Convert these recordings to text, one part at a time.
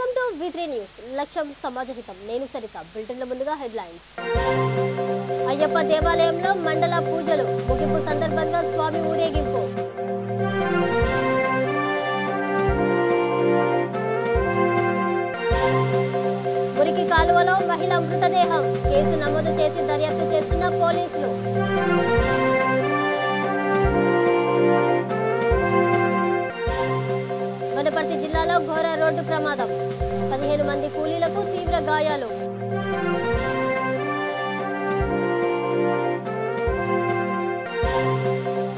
Welcome to V3 news. లక్ష్యం సమాజహితం. నేను సరిత. బులెటిన్ల ముందుగా హెడ్లైన్స్. అయ్యప్ప దేవాలయంలో మండల పూజలు ముగింపు సందర్భంగా స్వామి ఊరేగింపు. మురికి కాలువలో మహిళ మృతదేహం. కేసు నమోదు చేసి దర్యాప్తు చేస్తున్న పోలీసులు. వనపర్తి జిల్లాలో ఘోర రోడ్డు ప్రమాదం. 15 మంది కూలీలకు తీవ్ర గాయాలు.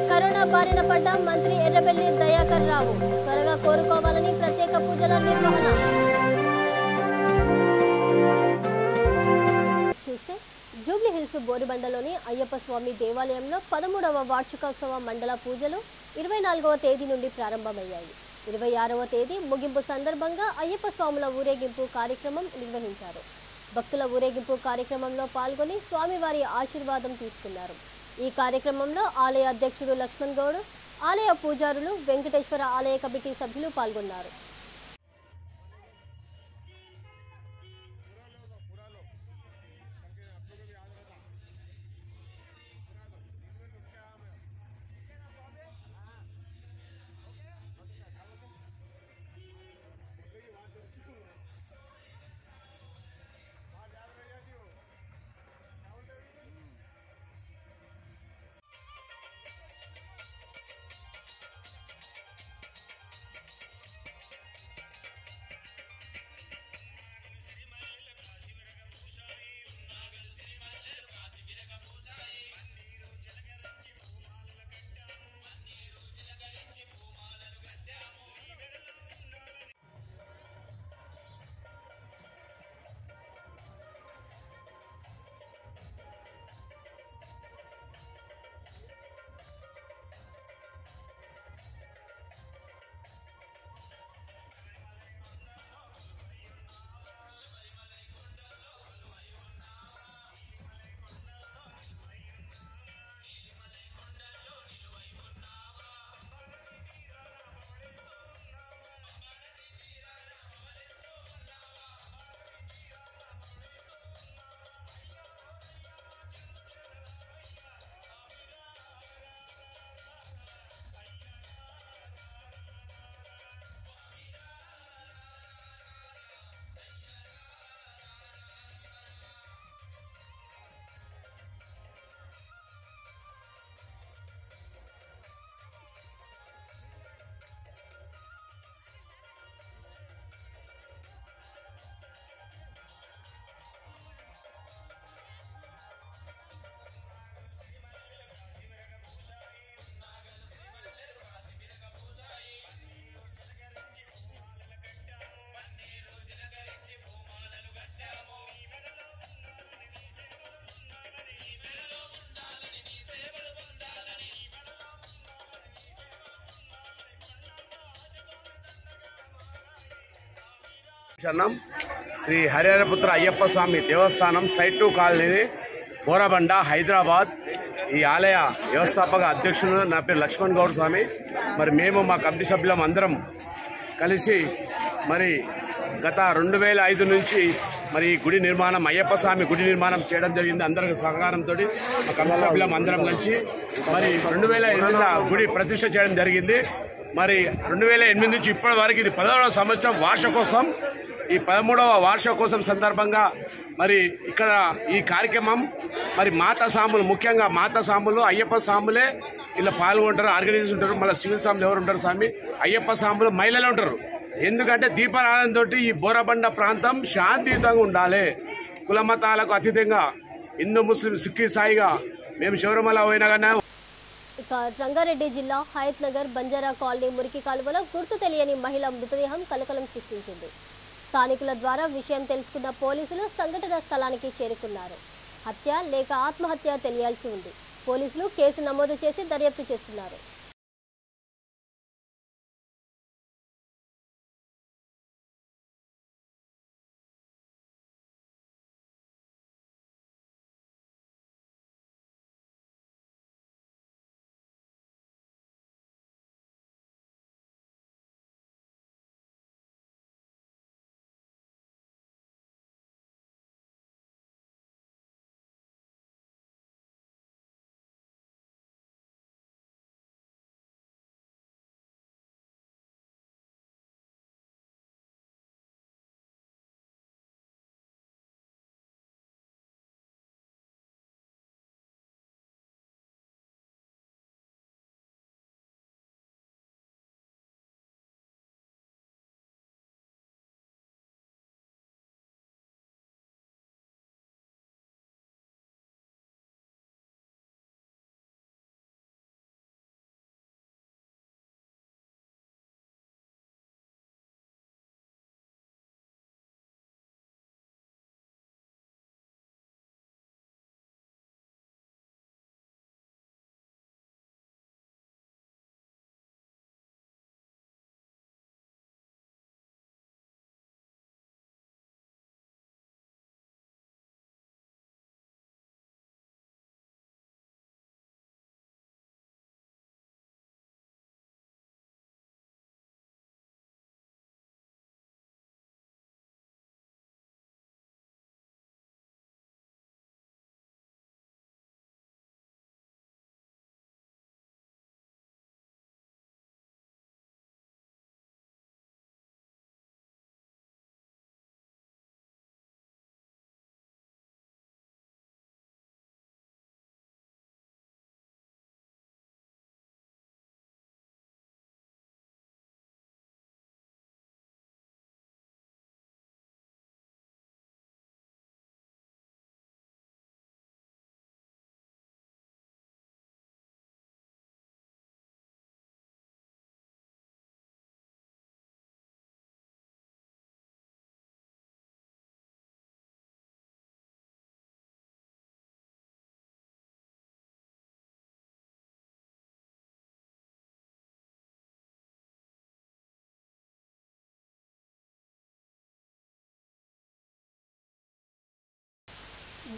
కరోనా బారిన పడ్డ మంత్రి ఎర్రబెల్లి దయాకర్ రావు. త్వరగా కోరుకోవాలని ప్రత్యేక పూజల నిర్వహణ. చూస్తే జూబ్లీహిల్స్ బోరుబండలోని అయ్యప్ప స్వామి దేవాలయంలో 13వ వార్షికోత్సవ మండల పూజలు 24వ తేదీ నుండి ప్రారంభమయ్యాయి. 26వ తేదీ ముగింపు సందర్భంగా అయ్యప్ప స్వాముల ఊరేగింపు కార్యక్రమం నిర్వహించారు. భక్తుల ఊరేగింపు కార్యక్రమంలో పాల్గొని స్వామివారి ఆశీర్వాదం తీసుకున్నారు. ఈ కార్యక్రమంలో ఆలయ అధ్యక్షుడు లక్ష్మణ్ గౌడ్, ఆలయ పూజారులు, వెంకటేశ్వర ఆలయ కమిటీ సభ్యులు పాల్గొన్నారు. శ్రీ హరిహరపుత్ర అయ్యప్ప స్వామి దేవస్థానం సైట్ 2 కాలనీ బోరబండ హైదరాబాద్. ఈ ఆలయ వ్యవస్థాపక అధ్యక్షుడు నా పేరు లక్ష్మణ్ గౌడ్ స్వామి. మరి మేము మా కమిటీ సభ్యులం అందరం కలిసి మరి గత 2005 నుంచి మరి గుడి నిర్మాణం అయ్యప్ప స్వామి గుడి నిర్మాణం చేయడం జరిగింది. అందరి సహకారంతో మా కమిటీ సభ్యులం అందరం కలిసి మరి 2008 గుడి ప్రతిష్ఠ చేయడం జరిగింది. మరి 2008 నుంచి ఇప్పటి వరకు ఇది 10వ సంవత్సరం వార్షికోత్సవం. ఈ 13వ వార్షికోత్సవం సందర్భంగా మరి ఇక్కడ ఈ కార్యక్రమం మరి మాతా సాములు, ముఖ్యంగా మాతా సాములు అయ్యప్ప సాములే ఇలా పాల్గొంటారు, ఆర్గనైజర్స్ ఉంటారు. మళ్ళీ సివిల్ సాములు ఎవరు ఉంటారు స్వామి? అయ్యప్ప సాములు మహిళలు ఉంటారు. ఎందుకంటే దీపారాధనతో ఈ బోరబండ ప్రాంతం శాంతియుతంగా ఉండాలి. కుల మతాలకు అతీతంగా హిందూ ముస్లిం సిక్కి సాయిగా మేము శబరిమల పోయినా కానీ. ఇక రంగారెడ్డి జిల్లా హయత్ నగర్ బంజారా కాలనీ మురికి కాలువలో గుర్తు తెలియని మహిళ మృతదేహం కలకలం సృష్టించింది. స్థానికుల ద్వారా విషయం తెలుసుకున్న పోలీసులు సంఘటన స్థలానికి చేరుకున్నారు. హత్య లేక ఆత్మహత్య తెలియాల్సి ఉంది. పోలీసులు కేసు నమోదు చేసి దర్యాప్తు చేస్తున్నారు.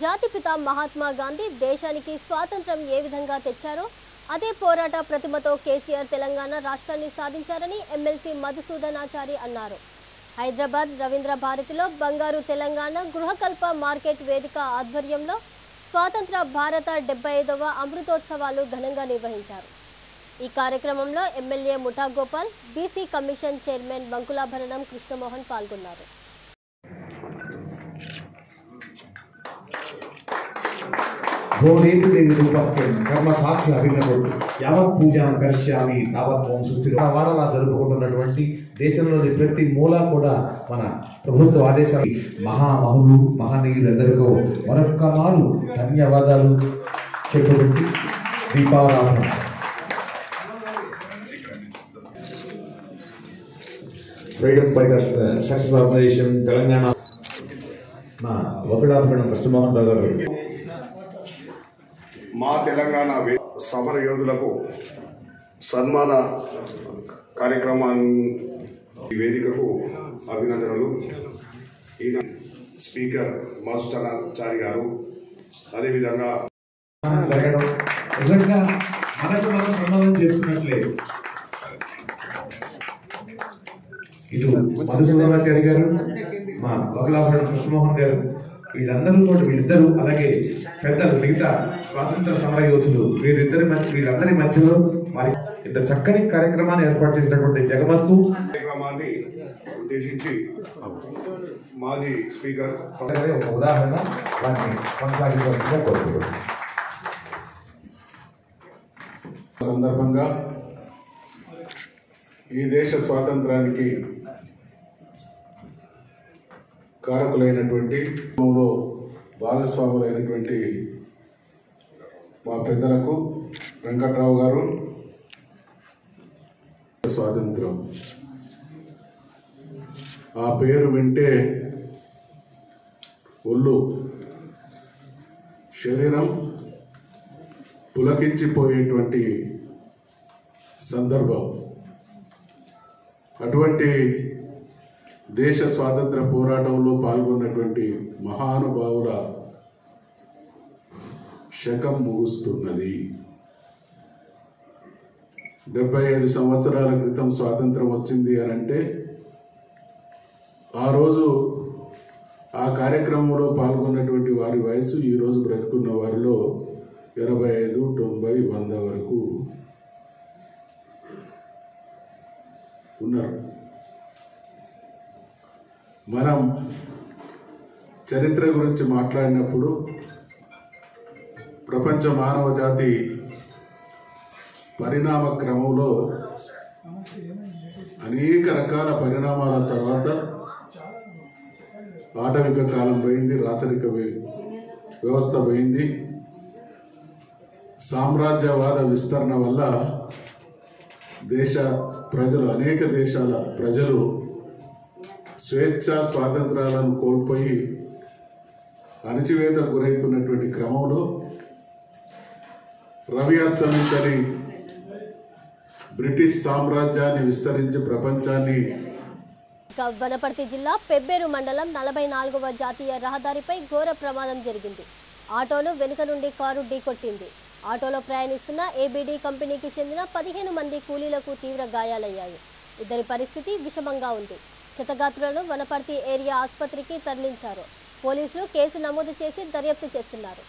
జాతిపిత మహాత్మా గాంధీ దేశానికి స్వాతంత్రం ఏ విధంగా తెచ్చారో అదే పోరాట ప్రతిమతో కేసీఆర్ తెలంగాణ రాష్ట్రాన్ని సాధించారని ఎమ్మెల్సీ మధుసూదనాచారి అన్నారు. హైదరాబాద్ రవీంద్ర భారతిలో బంగారు తెలంగాణ గృహకల్ప మార్కెట్ వేదిక ఆధ్వర్యంలో స్వాతంత్ర భారత 75వ అమృతోత్సవాలు ఘనంగా నిర్వహించారు. ఈ కార్యక్రమంలో MLA Mutha Gopal, BC commission chairman Vakulabharanam Krishnamohan పాల్గొన్నారు. కర్మ సాక్షి అభినవుడు యావత్ పూజాం కరిష్యామి తావత్ ఓం సృష్టి వారాలా జరుపుకుంటున్నటువంటి దేశంలోని ప్రతి మూల కూడా మన ప్రభుత్వ ఆదేశాలు మహామహులు మహనీయులందరికీ మరొక్క మారు ధన్యవాదాలు చెప్పుకుంటూ Deepavali freedom fighters success organisation Telangana మా వకులాభరణం కృష్ణమోహన్ రావు గారు మా తెలంగాణ సమర యోధులకు సన్మాన కార్యక్రమాన్ని వేదికకు అభినందనలు. ఈయన స్పీకర్ మధుసూదనాచారి గారు, అదేవిధంగా నిజంగా మనకు మనం సన్మానం చేసుకున్నట్లేదు. ఇటు మధుసూదనాచారి గారు, మా వకులాభరణం కృష్ణమోహన్ గారు, వీళ్ళిద్దరూ అలాగే పెద్దలు మిగతా స్వాతంత్ర సమర యోధులు వీళ్ళందరి మధ్యలో మరి ఇంత చక్కని కార్యక్రమాన్ని ఏర్పాటు చేసినటువంటి జగమస్తు కార్యక్రమాన్ని ఉద్దేశించి మాజీ స్పీకర్ ఒక ఉదాహరణ వాటిని కొనసాగించాల్సిందిగా కోరుకుంటున్నాను. సందర్భంగా ఈ దేశ స్వాతంత్రానికి కారకులైనటువంటి భాగస్వాములైనటువంటి మా పెద్దలకు వెంకట్రావు గారు, స్వాతంత్రం ఆ పేరు వింటే ఒళ్ళు శరీరం పులకించిపోయేటువంటి సందర్భం. అటువంటి దేశ స్వాతంత్ర పోరాటంలో పాల్గొన్నటువంటి మహానుభావుల శకం ముగుస్తున్నది. 75 సంవత్సరాల క్రితం స్వాతంత్రం వచ్చింది అని అంటే ఆ రోజు ఆ కార్యక్రమంలో పాల్గొన్నటువంటి వారి వయసు ఈరోజు బ్రతుకున్న వారిలో 85, 90, 100 వరకు ఉన్నారు. మనం చరిత్ర గురించి మాట్లాడినప్పుడు ప్రపంచ మానవ జాతి పరిణామ క్రమంలో అనేక రకాల పరిణామాల తర్వాత ఆటవిక కాలం పోయింది, రాచరిక వ్యవస్థ పోయింది. సామ్రాజ్యవాద విస్తరణ వల్ల అనేక దేశాల ప్రజలు స్వేచ్ఛ స్వాతంత్రాలను కోల్పోయి అణచివేత గురవుతున్నటువంటి క్రమంలో రవి అస్తమించని బ్రిటిష్ సామ్రాజ్యాన్ని విస్తరించి ప్రపంచాన్ని. వనపర్తి జిల్లా పెబ్బేరు మండలం 44వ జాతీయ రహదారిపై ఘోర ప్రమాదం జరిగింది. ఆటోను వెనుక నుండి కారు ఢీకొట్టింది. ఆటోలో ప్రయాణిస్తున్న ఏబీడీ కంపెనీకి చెందిన 15 మంది కూలీలకు తీవ్ర గాయాలయ్యాయి. ఇద్దరి పరిస్థితి విషమంగా ఉంది. క్షతగాత్రులను వనపర్తి ఏరియా ఆసుపత్రికి తరలించారు. పోలీసులు కేసు నమోదు చేసి దర్యాప్తు చేస్తున్నారు.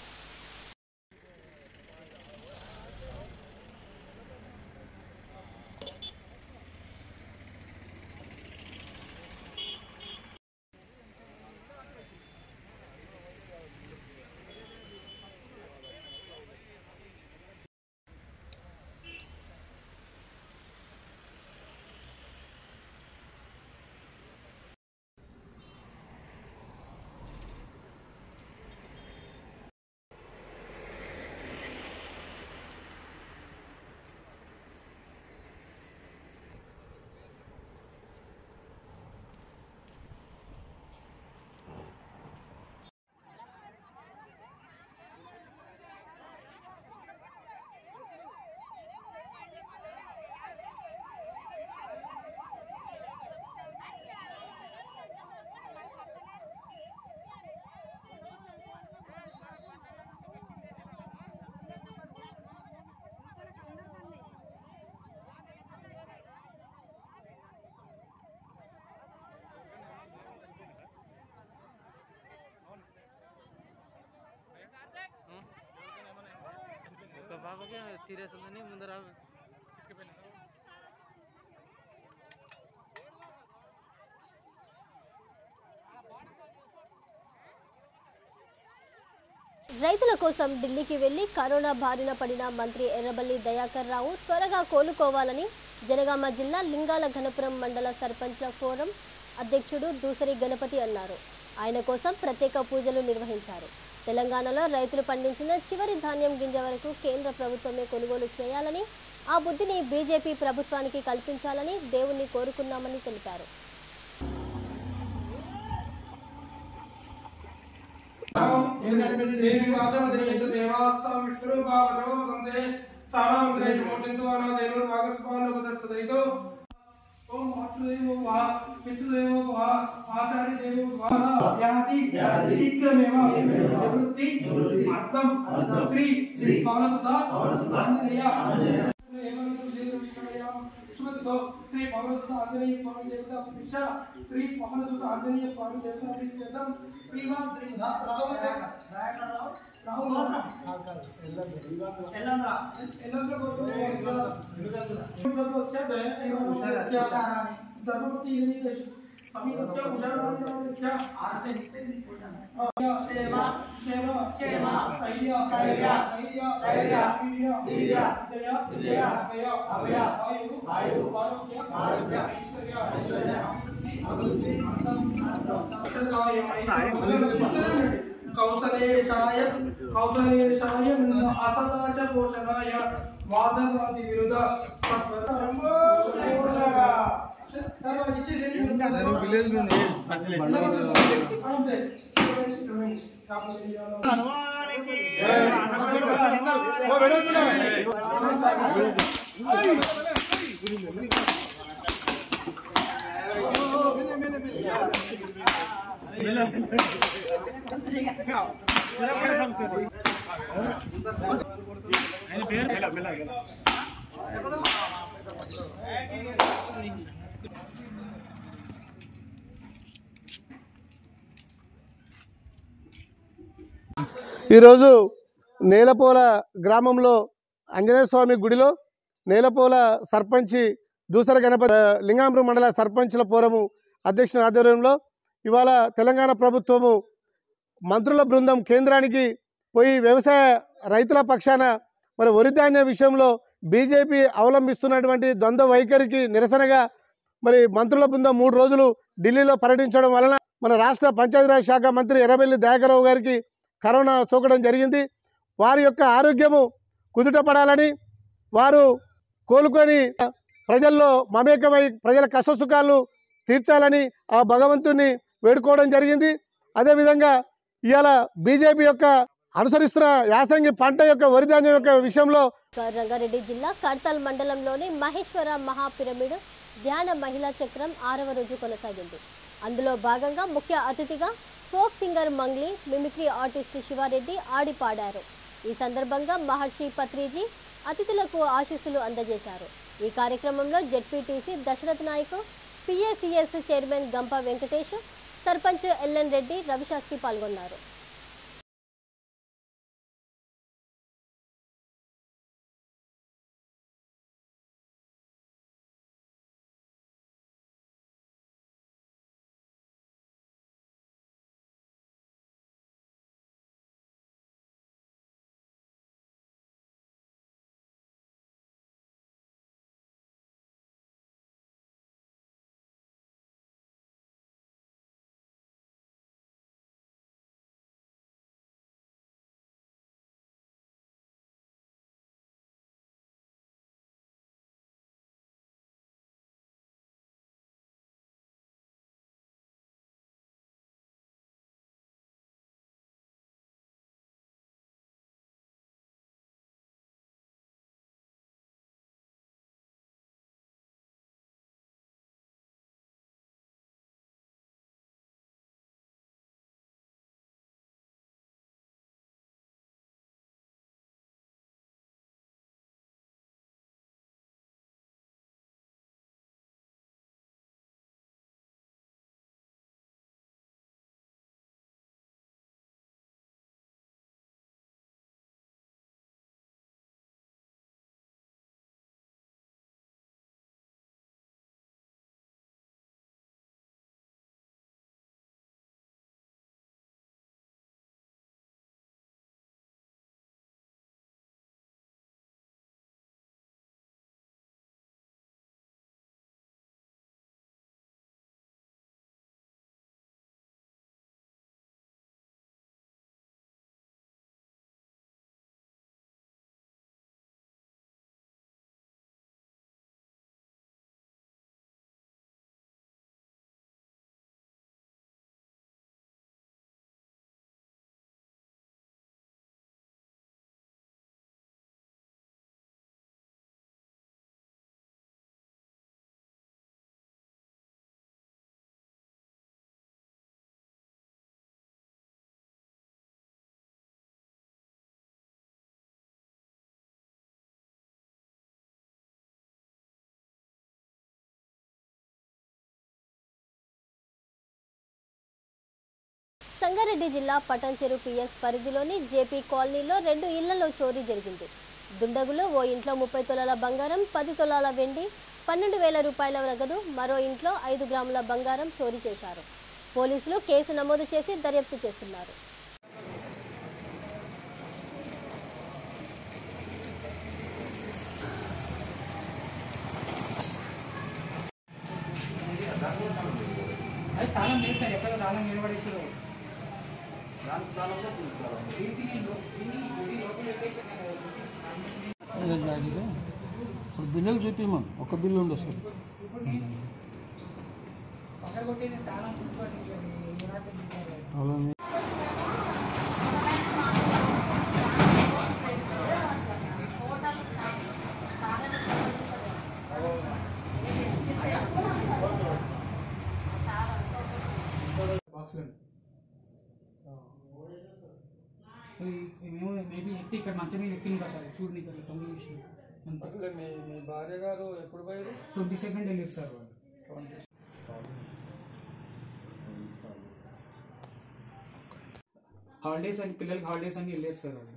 పాపకి సీరియస్ ఉందని ముందర తీసుకుపోయినారు. రైతుల కోసం ఢిల్లీకి వెళ్లి కరోనా బారిన పడిన మంత్రి ఎర్రబెల్లి దయాకర్ రావు త్వరగా కోలుకోవాలని జనగామ జిల్లా లింగాల ఘనపురం మండల సర్పంచ్ల ఫోరం అధ్యక్షుడు దూసరి గణపతి అన్నారు. ఆయన కోసం ప్రత్యేక పూజలు నిర్వహించారు. తెలంగాణలో రైతులు పండించిన చివరి ధాన్యం గింజ వరకు కేంద్ర ప్రభుత్వమే కొనుగోలు చేయాలని, ఆ బుద్ధిని బీజేపీ ప్రభుత్వానికి కల్పించాలని దేవుణ్ణి కోరుకున్నామని తెలిపారు. ओम मातृदेवो भव पितृदेवो भव आचार्यदेवो भव शीघ्रमेव निवृत्ति अर्थम श्री श्री पवनसुता आंजनेय श्री पवनसुता आंजनेय स्वामी देवता प्रतिष्ठा श्री पवनसुता आंजनेय स्वामी देवता प्रतिष्ठा श्रीमान श्री धर्मवती समीतस्य उषाराणस्य आरते नित्य क्षेम क्षेम क्षेम स्थैर्य स्थैर्य धैर्य वीर्य वीर्य जय विजय अभय अभय आयु आयु आरोग्य आरोग्य ऐश्वर्य ऐश्वर्य अभिवृद्धि कौशलेशाय कौशलेशाय असदाच पोषणाय वासवादि विरुद्ध विलेज में नहीं ఈరోజు నేలపోల గ్రామంలో ఆంజనేయ స్వామి గుడిలో నేలపోల సర్పంచి దూసర గణపతి లింగాంపురం మండల సర్పంచ్ల ఫోరము అధ్యక్షుని ఆధ్వర్యంలో ఇవాళ తెలంగాణ ప్రభుత్వము మంత్రుల బృందం కేంద్రానికి పోయి వ్యవసాయ రైతుల పక్షాన మరి వరి ధాన్య విషయంలో బీజేపీ అవలంబిస్తున్నటువంటి ద్వంద్వ వైఖరికి నిరసనగా మరి మంత్రుల బృందం 3 రోజులు ఢిల్లీలో పర్యటించడం వలన మన రాష్ట్ర పంచాయతీరాజ్ శాఖ మంత్రి ఎర్రబెల్లి దయాకర్ రావు గారికి కరోనా సోకడం జరిగింది. వారి యొక్క ఆరోగ్యము కుదుటపడాలని, వారు కోలుకొని ప్రజల్లో మమేకమై ప్రజల కష్టసుఖాలు తీర్చాలని ఆ భగవంతుని వేడుకోవడం జరిగింది. అదేవిధంగా ఇవాళ బీజేపీ యొక్క అనుసరిస్తున్న యాసంగి పంట యొక్క వరిధాన్యం యొక్క విషయంలో రంగారెడ్డి జిల్లా కడ్తాల్ మండలంలోని మహేశ్వర మహాపిరమిడ్ ధ్యాన మహిళా చక్రం 6వ రోజు కొనసాగింది. అందులో భాగంగా ముఖ్య అతిథిగా folk singer Mangli, mimicry artist Sivareddy ఆడి పాడారు. ఈ సందర్భంగా మహర్షి పత్రిజీ అతిథులకు ఆశీస్సులు అందజేశారు. ఈ కార్యక్రమంలో ZPTC Dasharath Naik, PACS chairman Gampa Venkatesh, sarpanch LN Reddy, Ravishastri పాల్గొన్నారు. సంగారెడ్డి జిల్లా పటంచెరు పిఎస్ పరిధిలోని జేపీ కాలనీలో 2 ఇళ్లలో చోరీ జరిగింది. దుండగులు ఓ ఇంట్లో 30 తులాల బంగారం, 10 తులాల వెండి, 12,000 రూపాయల నగదు, మరో ఇంట్లో 5 గ్రాముల బంగారం చోరీ చేశారు. పోలీసులు కేసు నమోదు చేసి దర్యాప్తు చేస్తున్నారు. తాళం లేదు సార్, ఎక్కడ తాళం నిలబడేసారు. ఇప్పుడు బిల్లులు చూపిమా, ఒక బిల్లు ఉండదు సార్. మేము మేబీ ఎత్తి ఇక్కడ మంచం మీద ఎక్కింది కదా సార్, చూడు నీకు అట్లా తొంగి చూసి అంటే మీ భార్య గారు ఎప్పుడు పోయారు? 22 వెళ్ళారు సార్ వాళ్ళు. హాలిడేస్ అని పిల్లలకి హాలిడేస్ అని వెళ్ళారు సార్ వాళ్ళు.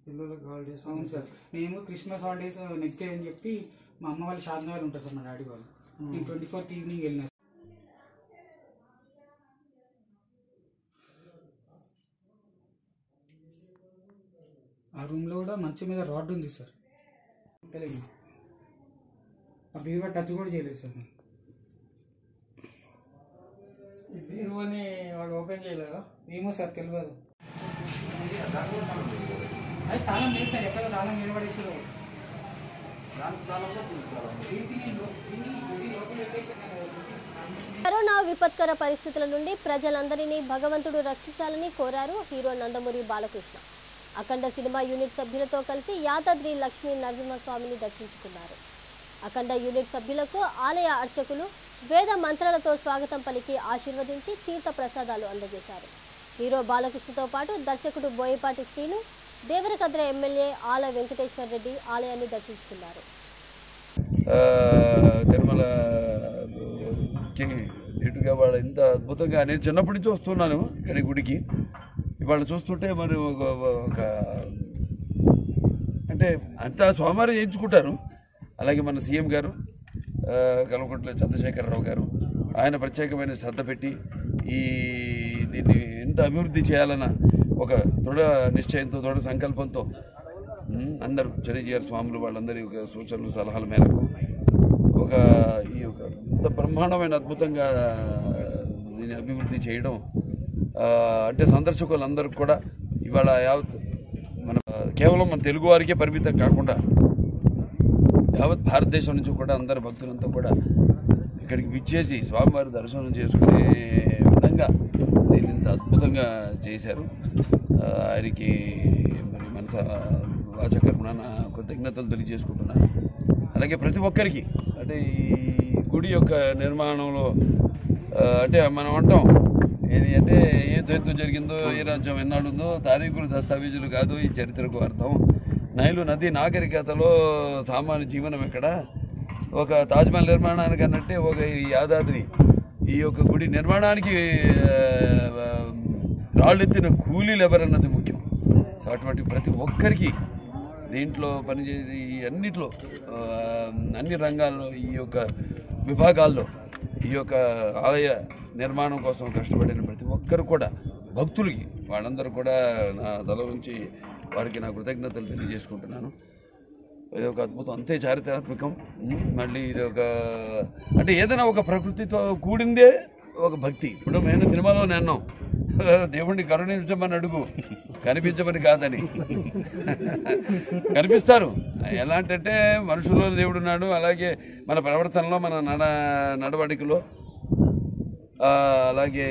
పిల్లలకి హాలిడేస్? అవును సార్, మేము క్రిస్మస్ హాలిడేస్ నెక్స్ట్ డే అని చెప్పి మా అమ్మ వాళ్ళు షాద్నగర్ ఉంటారు సార్, మా డాడీ వాళ్ళు. నేను 24th ఈవినింగ్ వెళ్ళినా. ఆ రూమ్లో కూడా మంచం మీద రాడ్ ఉంది సార్, తెలియదు. ఆ బీరువా టచ్ కూడా చేయలేదు సార్. ఈ బీరువాని వాడు ఓపెన్ చేయలేదా? ఏమో సార్, తెలియదు. అది తాళం లేదు సార్, ఎక్కడ తాళం నిలబడేసారు. కరోనా విపత్కర పరిస్థితుల నుండి ప్రజలందరినీ భగవంతుడు రక్షించాలని కోరారు హీరో నందమూరి బాలకృష్ణ. అఖండ సినిమా యూనిట్ సభ్యులతో కలిసి యాదాద్రి లక్ష్మీ నరసింహస్వామిని దర్శించుకున్నారు. అఖండ యూనిట్ సభ్యులకు ఆలయ అర్చకులు వేద మంత్రాలతో స్వాగతం పలికి ఆశీర్వదించి తీర్థ ప్రసాదాలు అందజేశారు. హీరో బాలకృష్ణతో పాటు దర్శకుడు బోయపాటి శ్రీను, దేవరకద్ర ఎమ్మెల్యే ఆల వెంకటేశ్వర రెడ్డి ఆలయాన్ని దర్శించుకున్నారు. తిరుమలకి ఇటుగా వాడు ఇంత అద్భుతంగా నేను చిన్నప్పటి నుంచి వస్తున్నాను ఇక్కడి గుడికి. ఇవాళ చూస్తుంటే మరి ఒక అంటే అంతా స్వామివారు చేయించుకుంటారు. అలాగే మన సీఎం గారు కల్వకుంట్ల చంద్రశేఖరరావు గారు ఆయన ప్రత్యేకమైన శ్రద్ధ పెట్టి దీన్ని ఎంత అభివృద్ధి చేయాలన్న ఒక దృఢ నిశ్చయంతో, దృఢ సంకల్పంతో అందరూ చిరంజీవి స్వాములు వాళ్ళందరి సూచనలు సలహాల మేరకు ఈ ఇంత బ్రహ్మాండమైన అద్భుతంగా దీన్ని అభివృద్ధి చేయడం అంటే సందర్శకులందరికీ కూడా ఇవాళ యావత్ మన కేవలం మన తెలుగు వారికే పరిమితం కాకుండా యావత్ భారతదేశం నుంచి కూడా అందరు భక్తులంతా కూడా ఇక్కడికి విచ్చేసి స్వామివారి దర్శనం చేసుకునే విధంగా దీన్ని ఇంత అద్భుతంగా చేశారు. ఆయనకి మరి మనస వాచకర్మణ కృతజ్ఞతలు తెలియజేసుకుంటున్నాను. అలాగే ప్రతి ఒక్కరికి అంటే ఈ గుడి యొక్క నిర్మాణంలో అంటే మనం అంటాం ఏది అంటే ఏ తేదీతో జరిగిందో, ఏ రాజ్యం ఎన్నాడుందో తారీఖులు దస్తావేజులు కాదు ఈ చరిత్రకు అర్థం. నైలు నది నాగరికతలో సామాన్య జీవనం ఎక్కడ, ఒక తాజ్మహల్ నిర్మాణానికి అన్నట్టే ఒక ఈ యాదాద్రి ఈ యొక్క గుడి నిర్మాణానికి రాళ్ళెత్తిన కూలీలు ఎవరన్నది ముఖ్యం. సో అటువంటి ప్రతి ఒక్కరికి దీంట్లో పనిచేసే అన్నిట్లో అన్ని రంగాల్లో ఈ యొక్క విభాగాల్లో ఈ యొక్క ఆలయ నిర్మాణం కోసం కష్టపడిన ప్రతి ఒక్కరు కూడా భక్తులకి వాళ్ళందరూ కూడా నా తల నుంచి వారికి నా కృతజ్ఞతలు తెలియజేసుకుంటున్నాను. ఇది ఒక అద్భుతం, అంతే చారిత్రాత్మకం. మళ్ళీ ఇది ఒక అంటే ఏదైనా ఒక ప్రకృతితో కూడిందే ఒక భక్తి. ఇప్పుడు మేము సినిమాలోనే అన్నాం, దేవుణ్ణి కరుణించమని అడుగు, కనిపించమని కాదని. కనిపిస్తారు. ఎలాంటంటే మనుషుల్లో దేవుడు ఉన్నాడు, అలాగే మన ప్రవర్తనలో, మన నడవడికలో, అలాగే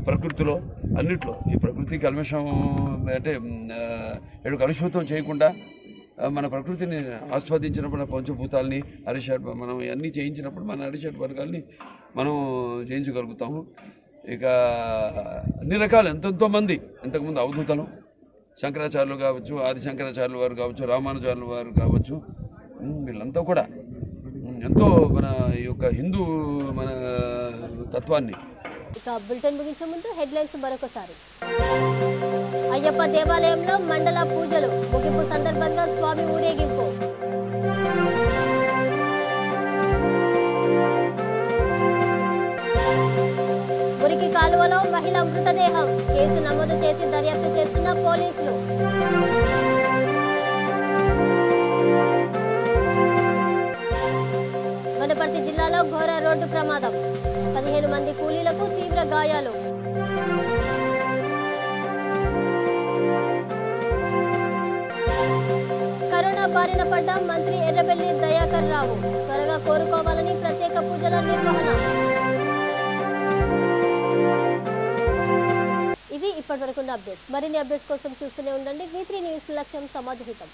ప్రకృతిలో, అన్నిట్లో. ఈ ప్రకృతి కల్మషం అంటే ఎడు కలుషితం చేయకుండా మన ప్రకృతిని ఆస్వాదించినప్పుడు పంచభూతాలని మనం అన్నీ చేయించినప్పుడు మన అరిషడ్ వర్గాల్ని మనం జయించగలుగుతాము. ఇక అన్ని రకాలు ఎంతెంతోమంది ఇంతకుముందు అవధూతలు శంకరాచార్యులు కావచ్చు, ఆది శంకరాచార్యుల వారు కావచ్చు, రామానుజార్యుల వారు కావచ్చు, వీళ్ళంతా కూడా ఎంతో మన ఈ యొక్క హిందూ మన తత్వాన్ని ఇక బులెటిన్ ముగించే ముందు హెడ్లైన్స్ మరొకసారి. అయ్యప్ప దేవాలయంలో మండల పూజలు, ముగింపు సందర్భంగా స్వామి ఊరేగింపు. మురికి కాలువలో మహిళ మృతదేహం, కేసు నమోదు చేసి దర్యాప్తు చేస్తున్న పోలీసులు. వనపర్తి జిల్లాలో ఘోర రోడ్డు ప్రమాదం, 15 మంది కూలీలకు తీవ్ర గాయాలు. కరోనా బారిన పడ్డ మంత్రి ఎర్రబెల్లి దయాకర్ రావు, త్వరగా కోరుకోవాలని ప్రత్యేక పూజల నిర్వహణ. ఇవి ఇప్పటివరకు అప్డేట్స్. మరిన్ని అప్డేట్స్ కోసం చూస్తూనే ఉండండి V3 న్యూస్. లక్ష్యం సమాజహితం.